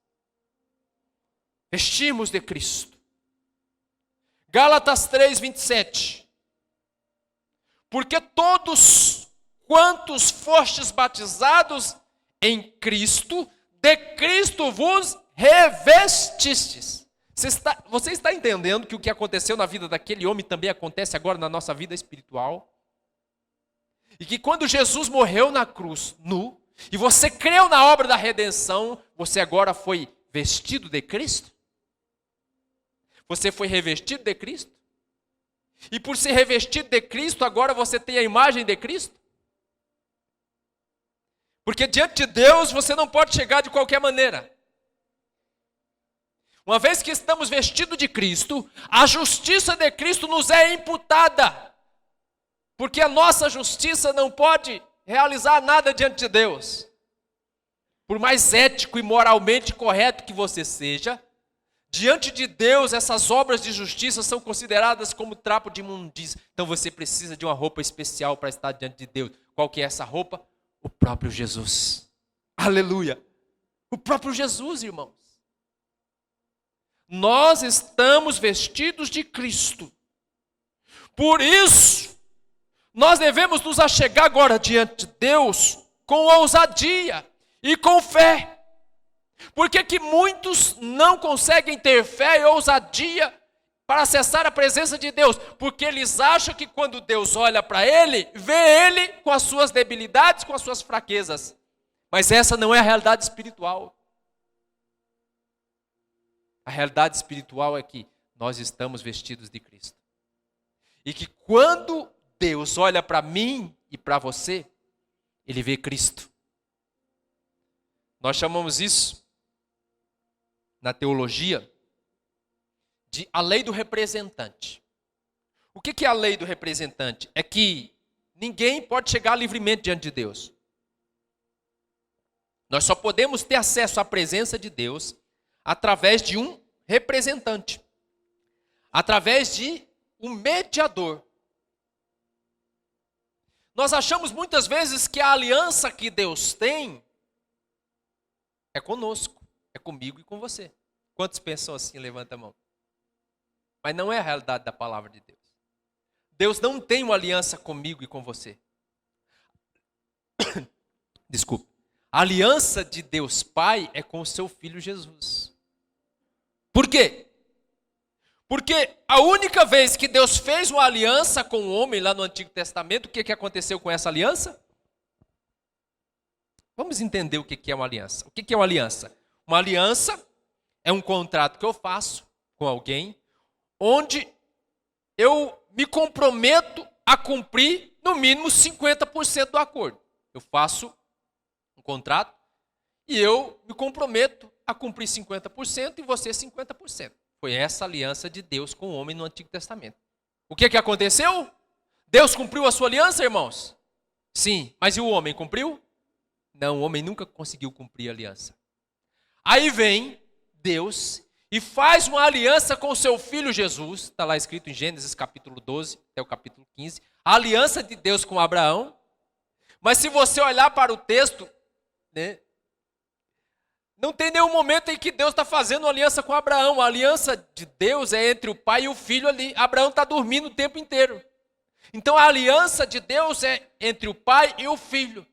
Vestimos de Cristo. Gálatas 3, 27. Porque todos quantos fostes batizados em Cristo, de Cristo vos revestistes. Você está entendendo que o que aconteceu na vida daquele homem também acontece agora na nossa vida espiritual? E que quando Jesus morreu na cruz, nu, e você creu na obra da redenção, você agora foi vestido de Cristo? Você foi revestido de Cristo? E por ser revestido de Cristo, agora você tem a imagem de Cristo? Porque diante de Deus você não pode chegar de qualquer maneira. Uma vez que estamos vestidos de Cristo, a justiça de Cristo nos é imputada. Porque a nossa justiça não pode realizar nada diante de Deus. Por mais ético e moralmente correto que você seja, diante de Deus essas obras de justiça são consideradas como trapo de imundícia. Então você precisa de uma roupa especial para estar diante de Deus. Qual que é essa roupa? O próprio Jesus. Aleluia. O próprio Jesus, irmãos. Nós estamos vestidos de Cristo. Por isso, nós devemos nos achegar agora diante de Deus com ousadia e com fé. Por que que muitos não conseguem ter fé e ousadia para acessar a presença de Deus? Porque eles acham que quando Deus olha para ele, vê ele com as suas debilidades, com as suas fraquezas. Mas essa não é a realidade espiritual. A realidade espiritual é que nós estamos vestidos de Cristo. E que quando Deus olha para mim e para você, Ele vê Cristo. Nós chamamos isso, na teologia, de a lei do representante. O que é a lei do representante? É que ninguém pode chegar livremente diante de Deus. Nós só podemos ter acesso à presença de Deus através de um representante, através de um mediador. Nós achamos muitas vezes que a aliança que Deus tem é conosco, é comigo e com você. Quantos pensam assim? Levanta a mão. Mas não é a realidade da palavra de Deus. Deus não tem uma aliança comigo e com você. Desculpe. A aliança de Deus Pai é com o seu Filho Jesus. Por quê? Porque a única vez que Deus fez uma aliança com o homem lá no Antigo Testamento, o que aconteceu com essa aliança? Vamos entender o que é uma aliança. O que é uma aliança? Uma aliança é um contrato que eu faço com alguém, onde eu me comprometo a cumprir no mínimo 50% do acordo. Eu faço um contrato e eu me comprometo a cumprir 50% e você 50%. Foi essa aliança de Deus com o homem no Antigo Testamento. O que aconteceu? Deus cumpriu a sua aliança, irmãos? Sim, mas e o homem cumpriu? Não, o homem nunca conseguiu cumprir a aliança. Aí vem Deus e faz uma aliança com o seu Filho Jesus, está lá escrito em Gênesis capítulo 12 até o capítulo 15, a aliança de Deus com Abraão. Mas se você olhar para o texto, né, não tem nenhum momento em que Deus está fazendo uma aliança com Abraão. A aliança de Deus é entre o pai e o filho ali. Abraão está dormindo o tempo inteiro. Então a aliança de Deus é entre o pai e o filho.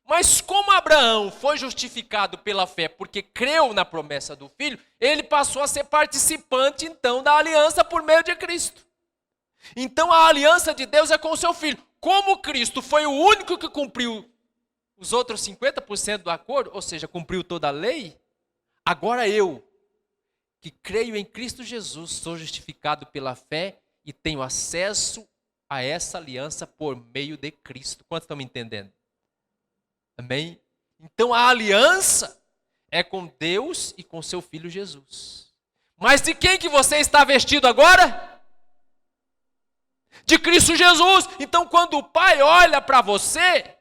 Mas como Abraão foi justificado pela fé porque creu na promessa do filho, ele passou a ser participante então da aliança por meio de Cristo. Então a aliança de Deus é com o seu filho. Como Cristo foi o único que cumpriu os outros 50% do acordo, ou seja, cumpriu toda a lei, agora eu, que creio em Cristo Jesus, sou justificado pela fé e tenho acesso a essa aliança por meio de Cristo. Quantos estão me entendendo? Amém? Então a aliança é com Deus e com seu Filho Jesus. Mas de quem que você está vestido agora? De Cristo Jesus. Então quando o Pai olha para você,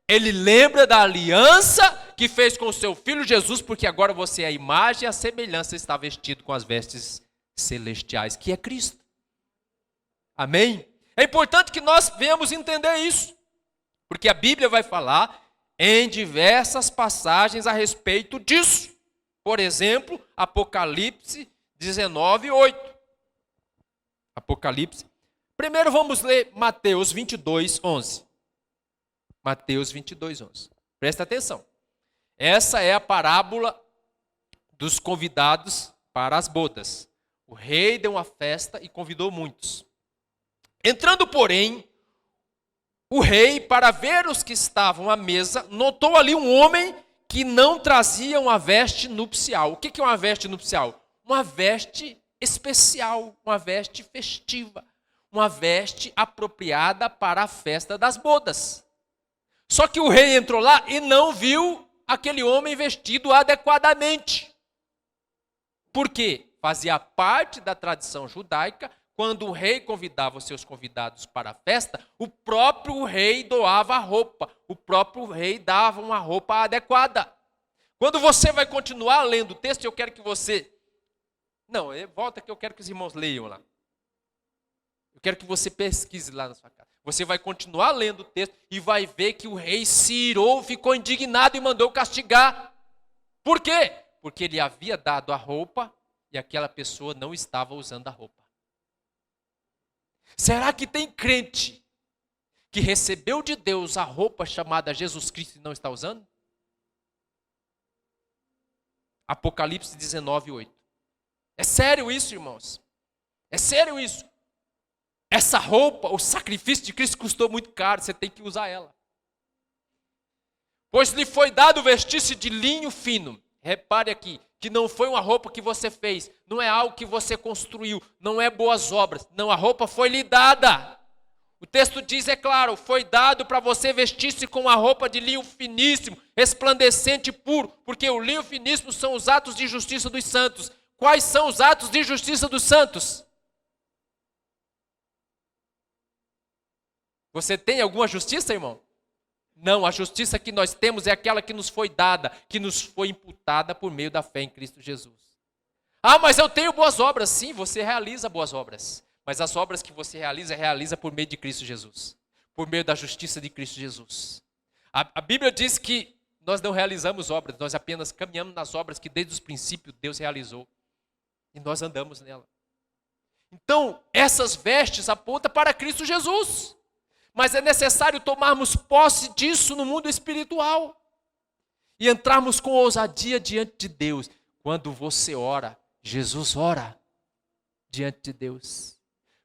Ele lembra da aliança que fez com o seu Filho Jesus, porque agora você é a imagem e a semelhança, está vestido com as vestes celestiais, que é Cristo. Amém? É importante que nós venhamos entender isso, porque a Bíblia vai falar em diversas passagens a respeito disso. Por exemplo, Apocalipse 19, 8. Apocalipse. Primeiro vamos ler Mateus 22, 11. Mateus 22, 11. Presta atenção. Essa é a parábola dos convidados para as bodas. O rei deu uma festa e convidou muitos. Entrando, porém, o rei, para ver os que estavam à mesa, notou ali um homem que não trazia uma veste nupcial. O que é uma veste nupcial? Uma veste especial, uma veste festiva, uma veste apropriada para a festa das bodas. Só que o rei entrou lá e não viu aquele homem vestido adequadamente. Por quê? Fazia parte da tradição judaica, quando o rei convidava os seus convidados para a festa, o próprio rei doava a roupa, o próprio rei dava uma roupa adequada. Quando você vai continuar lendo o texto, eu quero que você... Não, volta que eu quero que os irmãos leiam lá. Eu quero que você pesquise lá na sua casa. Você vai continuar lendo o texto e vai ver que o rei se irou, ficou indignado e mandou castigar. Por quê? Porque ele havia dado a roupa e aquela pessoa não estava usando a roupa. Será que tem crente que recebeu de Deus a roupa chamada Jesus Cristo e não está usando? Apocalipse 19:8. É sério isso, irmãos? É sério isso? Essa roupa, o sacrifício de Cristo custou muito caro, você tem que usar ela. Pois lhe foi dado vestir-se de linho fino. Repare aqui, que não foi uma roupa que você fez, não é algo que você construiu, não é boas obras. Não, a roupa foi lhe dada. O texto diz, é claro, foi dado para você vestir-se com uma roupa de linho finíssimo, resplandecente e puro, porque o linho finíssimo são os atos de justiça dos santos. Quais são os atos de justiça dos santos? Você tem alguma justiça, irmão? Não, a justiça que nós temos é aquela que nos foi dada, que nos foi imputada por meio da fé em Cristo Jesus. Ah, mas eu tenho boas obras. Sim, você realiza boas obras. Mas as obras que você realiza por meio de Cristo Jesus. Por meio da justiça de Cristo Jesus. A Bíblia diz que nós não realizamos obras, nós apenas caminhamos nas obras que desde os princípios Deus realizou. E nós andamos nela. Então, essas vestes apontam para Cristo Jesus. Mas é necessário tomarmos posse disso no mundo espiritual. E entrarmos com ousadia diante de Deus. Quando você ora, Jesus ora diante de Deus.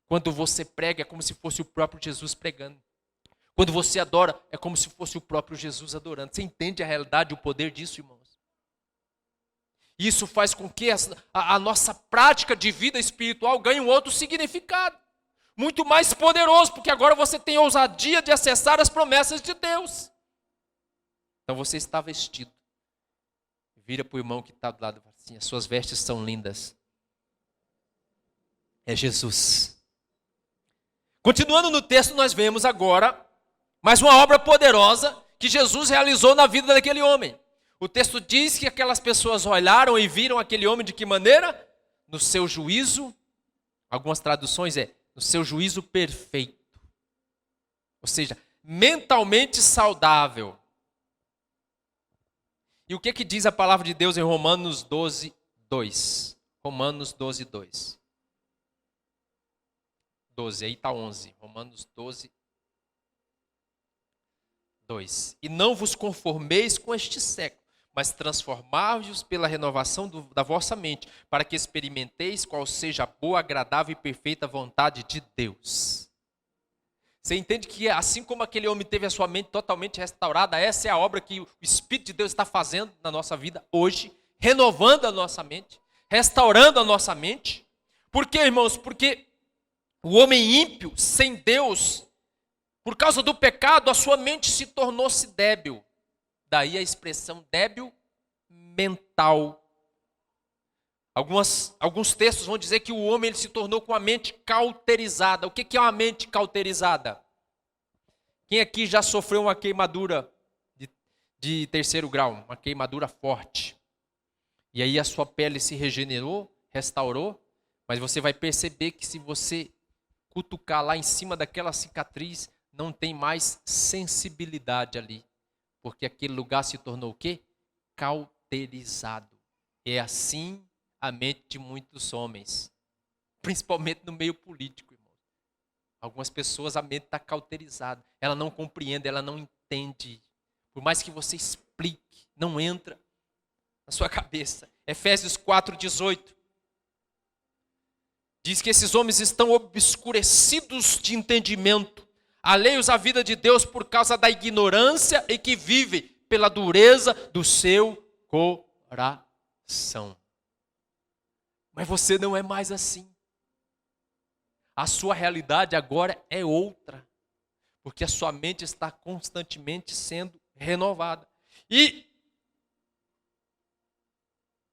Quando você prega, é como se fosse o próprio Jesus pregando. Quando você adora, é como se fosse o próprio Jesus adorando. Você entende a realidade, o poder disso, irmãos? Isso faz com que a nossa prática de vida espiritual ganhe um outro significado. Muito mais poderoso, porque agora você tem ousadia de acessar as promessas de Deus. Então você está vestido. Vira para o irmão que está do lado assim, as suas vestes são lindas. É Jesus. Continuando no texto, nós vemos agora mais uma obra poderosa que Jesus realizou na vida daquele homem. O texto diz que aquelas pessoas olharam e viram aquele homem de que maneira? No seu juízo, algumas traduções no seu juízo perfeito. Ou seja, mentalmente saudável. E o que diz a palavra de Deus em Romanos 12, 2? Romanos 12, 2. 12, aí está 11. Romanos 12, 2. E não vos conformeis com este século, mas transformai-vos pela renovação da vossa mente, para que experimenteis qual seja a boa, agradável e perfeita vontade de Deus. Você entende que assim como aquele homem teve a sua mente totalmente restaurada, essa é a obra que o Espírito de Deus está fazendo na nossa vida hoje, renovando a nossa mente, restaurando a nossa mente. Por quê, irmãos? Porque o homem ímpio, sem Deus, por causa do pecado, a sua mente se tornou-se débil. Daí a expressão débil mental. Alguns textos vão dizer que o homem ele se tornou com a mente cauterizada. O que é uma mente cauterizada? Quem aqui já sofreu uma queimadura de terceiro grau? Uma queimadura forte. E aí a sua pele se regenerou, restaurou, mas você vai perceber que se você cutucar lá em cima daquela cicatriz, não tem mais sensibilidade ali. Porque aquele lugar se tornou o quê? Cauterizado. É assim a mente de muitos homens. Principalmente no meio político, irmão. Algumas pessoas, a mente está cauterizada. Ela não compreende, ela não entende. Por mais que você explique, não entra na sua cabeça. Efésios 4:18. Diz que esses homens estão obscurecidos de entendimento, alheios à vida de Deus por causa da ignorância e que vivem pela dureza do seu coração. Mas você não é mais assim. A sua realidade agora é outra, porque a sua mente está constantemente sendo renovada. E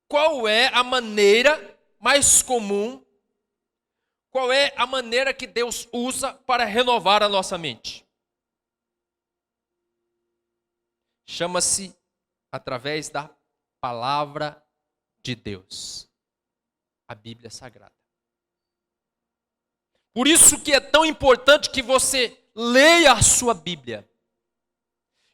qual é a maneira mais comum? Qual é a maneira que Deus usa para renovar a nossa mente? Chama-se através da palavra de Deus, a Bíblia Sagrada. Por isso que é tão importante que você leia a sua Bíblia,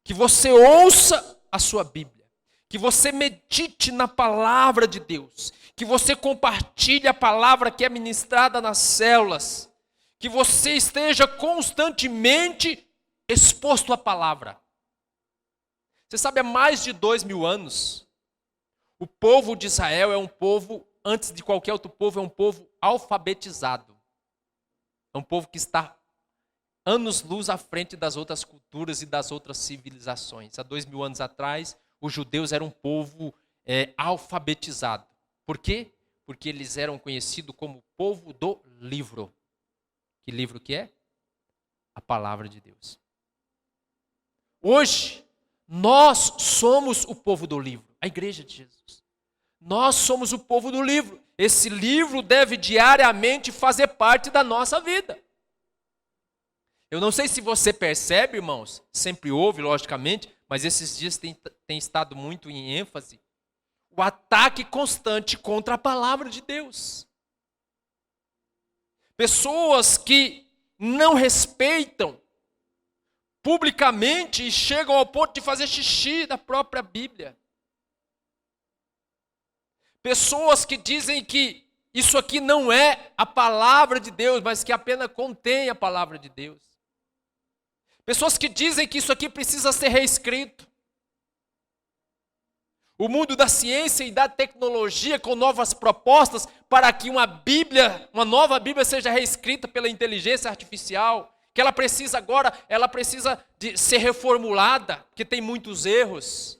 que você ouça a sua Bíblia, que você medite na palavra de Deus, que você compartilhe a palavra que é ministrada nas células, que você esteja constantemente exposto à palavra. Você sabe, há mais de 2000 anos, o povo de Israel é um povo, antes de qualquer outro povo, é um povo alfabetizado. É um povo que está anos-luz à frente das outras culturas e das outras civilizações. Há 2000 anos atrás, os judeus eram um povo alfabetizado. Por quê? Porque eles eram conhecidos como povo do livro. Que livro que é? A palavra de Deus. Hoje, nós somos o povo do livro, a igreja de Jesus. Nós somos o povo do livro. Esse livro deve diariamente fazer parte da nossa vida. Eu não sei se você percebe, irmãos, sempre houve, logicamente, mas esses dias tem estado muito em ênfase, o ataque constante contra a palavra de Deus. Pessoas que não respeitam publicamente e chegam ao ponto de fazer xixi da própria Bíblia. Pessoas que dizem que isso aqui não é a palavra de Deus, mas que apenas contém a palavra de Deus. Pessoas que dizem que isso aqui precisa ser reescrito. O mundo da ciência e da tecnologia com novas propostas para que uma nova Bíblia seja reescrita pela inteligência artificial, que ela precisa de ser reformulada, porque tem muitos erros.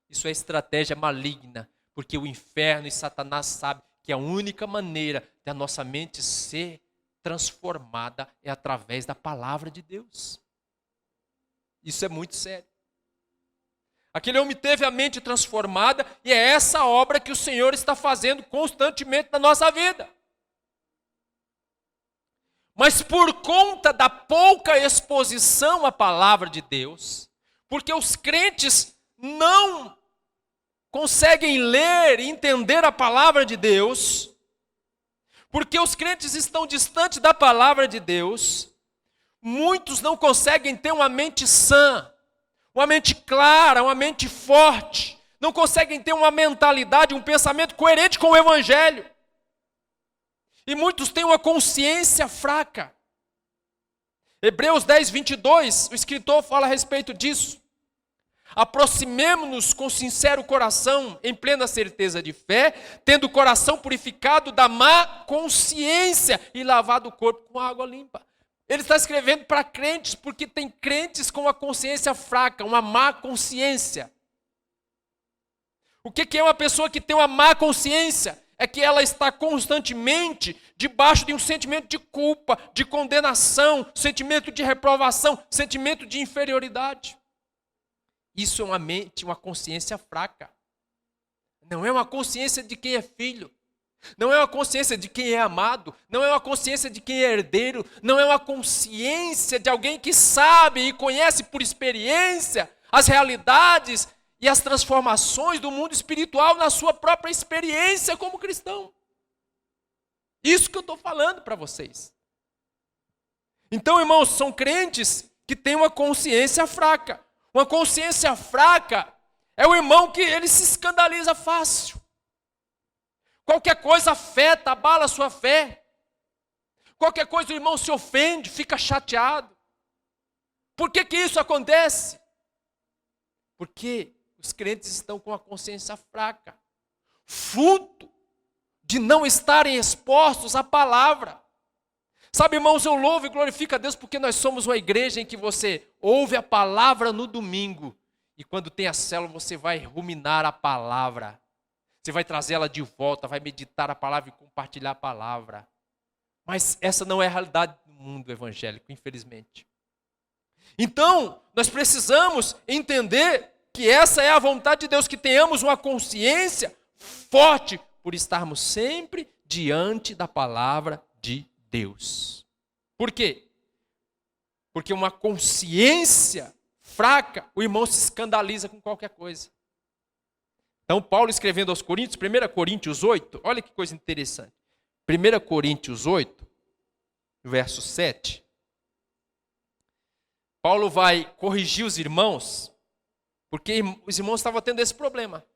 Isso é estratégia maligna, porque o inferno e Satanás sabem que a única maneira da nossa mente ser transformada é através da palavra de Deus. Isso é muito sério. Aquele homem teve a mente transformada e é essa obra que o Senhor está fazendo constantemente na nossa vida. Mas por conta da pouca exposição à palavra de Deus, porque os crentes não conseguem ler e entender a palavra de Deus, porque os crentes estão distantes da palavra de Deus, muitos não conseguem ter uma mente sã, uma mente clara, uma mente forte, não conseguem ter uma mentalidade, um pensamento coerente com o Evangelho. E muitos têm uma consciência fraca. Hebreus 10, 22, o escritor fala a respeito disso. Aproximemo-nos com sincero coração, em plena certeza de fé, tendo o coração purificado da má consciência e lavado o corpo com água limpa. Ele está escrevendo para crentes, porque tem crentes com uma consciência fraca, uma má consciência. O que é uma pessoa que tem uma má consciência? É que ela está constantemente debaixo de um sentimento de culpa, de condenação, sentimento de reprovação, sentimento de inferioridade. Isso é uma mente, uma consciência fraca. Não é uma consciência de quem é filho. Não é uma consciência de quem é amado. Não é uma consciência de quem é herdeiro. Não é uma consciência de alguém que sabe e conhece por experiência as realidades e as transformações do mundo espiritual na sua própria experiência como cristão. Isso que eu estou falando para vocês. Então, irmãos, são crentes que têm uma consciência fraca. Uma consciência fraca é o irmão que ele se escandaliza fácil. Qualquer coisa afeta, abala a sua fé. Qualquer coisa o irmão se ofende, fica chateado. Por que isso acontece? Porque os crentes estão com a consciência fraca, fruto de não estarem expostos à palavra. Sabe, irmãos, eu louvo e glorifico a Deus porque nós somos uma igreja em que você ouve a palavra no domingo e quando tem a célula você vai ruminar a palavra. Você vai trazê-la de volta, vai meditar a palavra e compartilhar a palavra. Mas essa não é a realidade do mundo evangélico, infelizmente. Então, nós precisamos entender que essa é a vontade de Deus, que tenhamos uma consciência forte por estarmos sempre diante da palavra de Deus. Por quê? Porque uma consciência fraca, o irmão se escandaliza com qualquer coisa. Então, Paulo escrevendo aos Coríntios, 1 Coríntios 8, olha que coisa interessante. 1 Coríntios 8, verso 7. Paulo vai corrigir os irmãos, porque os irmãos estavam tendo esse problema.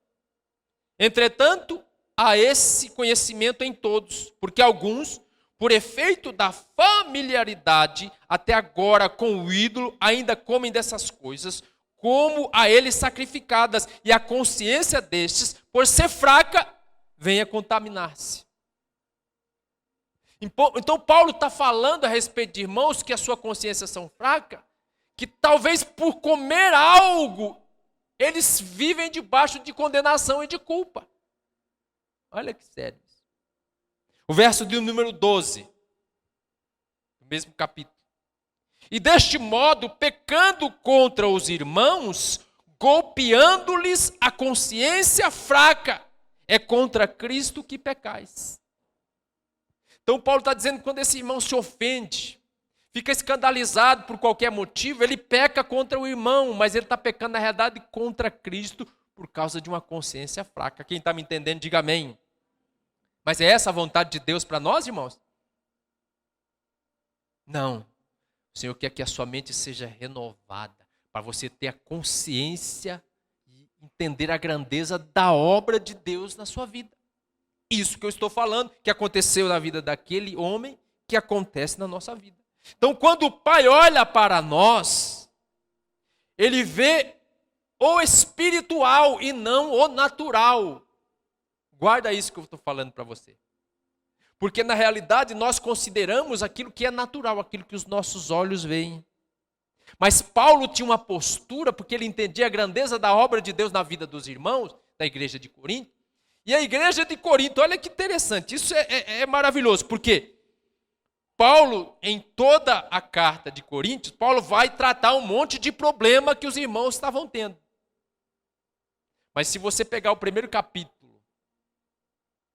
Entretanto, há esse conhecimento em todos, porque alguns, por efeito da familiaridade até agora com o ídolo, ainda comem dessas coisas, como a eles sacrificadas, e a consciência destes, por ser fraca, venha contaminar-se. Então Paulo está falando a respeito de irmãos que a sua consciência são fraca, que talvez por comer algo, eles vivem debaixo de condenação e de culpa. Olha que sério. O verso de número 12, do mesmo capítulo. E deste modo, pecando contra os irmãos, golpeando-lhes a consciência fraca, é contra Cristo que pecais. Então Paulo está dizendo que quando esse irmão se ofende, fica escandalizado por qualquer motivo, ele peca contra o irmão, mas ele está pecando na realidade contra Cristo por causa de uma consciência fraca. Quem está me entendendo, diga amém. Mas é essa a vontade de Deus para nós, irmãos? Não. O Senhor quer que a sua mente seja renovada, para você ter a consciência e entender a grandeza da obra de Deus na sua vida. Isso que eu estou falando, que aconteceu na vida daquele homem, que acontece na nossa vida. Então, quando o Pai olha para nós, Ele vê o espiritual e não o natural. Guarda isso que eu estou falando para você. Porque na realidade nós consideramos aquilo que é natural, aquilo que os nossos olhos veem. Mas Paulo tinha uma postura, porque ele entendia a grandeza da obra de Deus na vida dos irmãos, da igreja de Corinto. E a igreja de Corinto, olha que interessante, isso é maravilhoso, porque Paulo, em toda a carta de Coríntios, Paulo vai tratar um monte de problema que os irmãos estavam tendo. Mas se você pegar o primeiro capítulo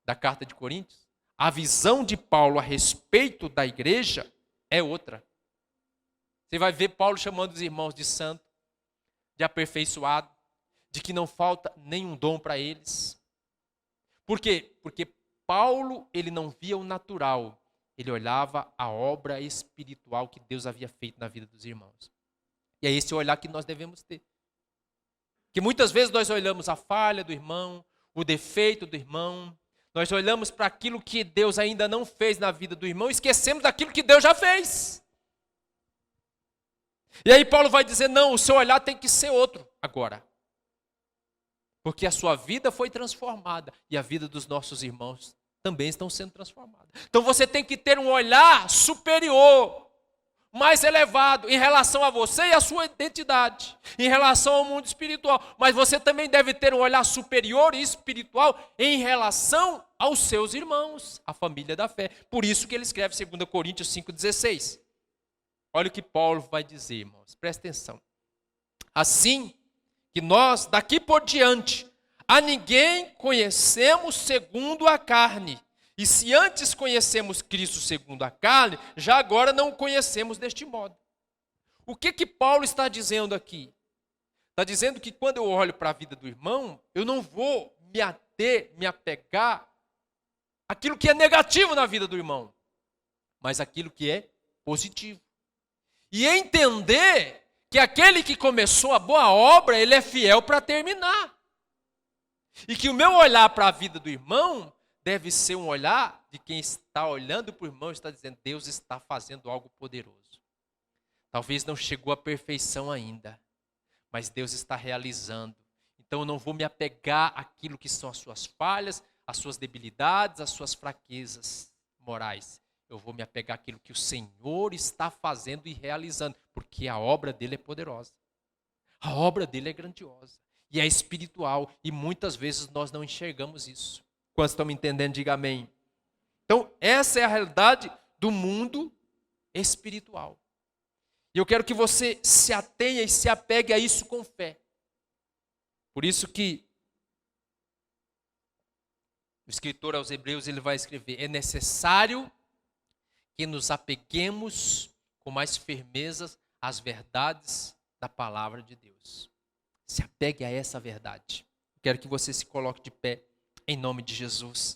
da carta de Coríntios, a visão de Paulo a respeito da igreja é outra. Você vai ver Paulo chamando os irmãos de santo, de aperfeiçoado, de que não falta nenhum dom para eles. Por quê? Porque Paulo, ele não via o natural, ele olhava a obra espiritual que Deus havia feito na vida dos irmãos. E é esse olhar que nós devemos ter. Que muitas vezes nós olhamos a falha do irmão, o defeito do irmão, nós olhamos para aquilo que Deus ainda não fez na vida do irmão e esquecemos daquilo que Deus já fez. E aí Paulo vai dizer, não, o seu olhar tem que ser outro agora. Porque a sua vida foi transformada e a vida dos nossos irmãos também estão sendo transformadas. Então você tem que ter um olhar superior, mais elevado em relação a você e a sua identidade, em relação ao mundo espiritual. Mas você também deve ter um olhar superior e espiritual em relação aos seus irmãos, a família da fé. Por isso que ele escreve 2 Coríntios 5,16. Olha o que Paulo vai dizer, irmãos, presta atenção. Assim que nós, daqui por diante, a ninguém conhecemos segundo a carne. E se antes conhecemos Cristo segundo a carne, já agora não o conhecemos deste modo. O que Paulo está dizendo aqui? Está dizendo que quando eu olho para a vida do irmão, eu não vou me apegar àquilo que é negativo na vida do irmão, mas aquilo que é positivo. E entender que aquele que começou a boa obra, ele é fiel para terminar. E que o meu olhar para a vida do irmão deve ser um olhar de quem está olhando para o irmão e está dizendo, Deus está fazendo algo poderoso. Talvez não chegou à perfeição ainda, mas Deus está realizando. Então eu não vou me apegar àquilo que são as suas falhas, as suas debilidades, as suas fraquezas morais. Eu vou me apegar àquilo que o Senhor está fazendo e realizando, porque a obra dele é poderosa. A obra dele é grandiosa e é espiritual, e muitas vezes nós não enxergamos isso. Quantos estão me entendendo, diga amém. Então, essa é a realidade do mundo espiritual. E eu quero que você se atenha e se apegue a isso com fé. Por isso que o escritor aos Hebreus, ele vai escrever, é necessário que nos apeguemos com mais firmeza às verdades da palavra de Deus. Se apegue a essa verdade. Quero que você se coloque de pé em nome de Jesus.